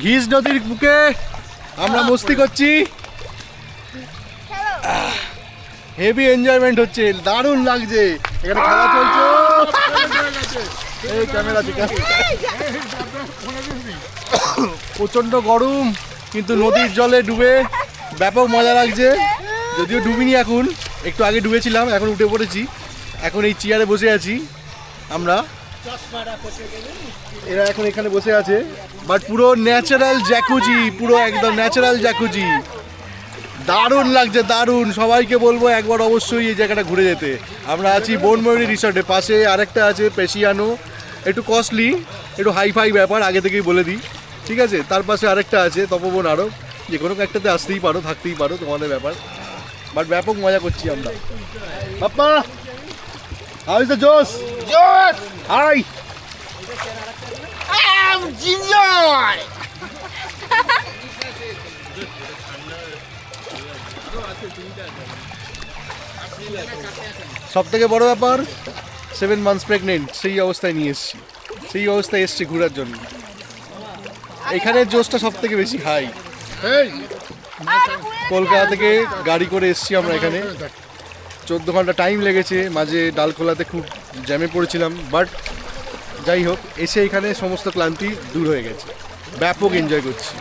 ঘিস নদীর বুকে আমরা মস্তি করছি, হেভি এনজয়মেন্ট হচ্ছে, দারুণ লাগছে। এখানে খেলা চলছে, এই ক্যামেরা থেকে প্রচন্ড গরম, কিন্তু নদীর জলে ডুবে ব্যাপক মজা লাগছে। যদিও ডুবিনি, এখন একটু আগে ডুবেছিলাম, এখন উঠে পড়েছি। এখন এই চেয়ারে বসে আছি আমরা, এরা এখন এখানে বসে আছে। বাট পুরো ন্যাচারাল জ্যাকুজি, পুরো একদম ন্যাচারাল জ্যাকুজি, দারুণ লাগছে, দারুণ। সবাইকে বলবো একবার অবশ্যই এই জায়গাটা ঘুরে যেতে। আমরা আছি বনময়ূরী রিসর্টে, পাশে আরেকটা আছে পেশিয়ানো, একটু কস্টলি, একটু হাইফাই ব্যাপার, আগে থেকেই বলে দিই, ঠিক আছে। তার পাশে আরেকটা আছে তপবন আরও, যে কোনো একটাতে আসতেই পারো, থাকতেই পারো, তোমাদের ব্যাপার। বাট ব্যাপক মজা করছি আমরা। Bappa, how is the josh? Josh! Hi, I'm Ginger! সব থেকে বড় ব্যাপার 7 মান্থস প্রেগনেন্ট, সেই অবস্থায় নিয়ে এসেছি, সেই অবস্থায় এসছি ঘোরার জন্য। এখানের জোসটা সব থেকে বেশি হাই। কলকাতা থেকে গাড়ি করে এসেছি আমরা এখানে, 14 ঘন্টা টাইম লেগেছে, মাঝে ডালখোলাতে খুব জ্যামে পড়েছিলাম। বাট যাই হোক, এসে এখানে সমস্ত ক্লান্তি দূর হয়ে গেছে, ব্যাপক এনজয় করছি।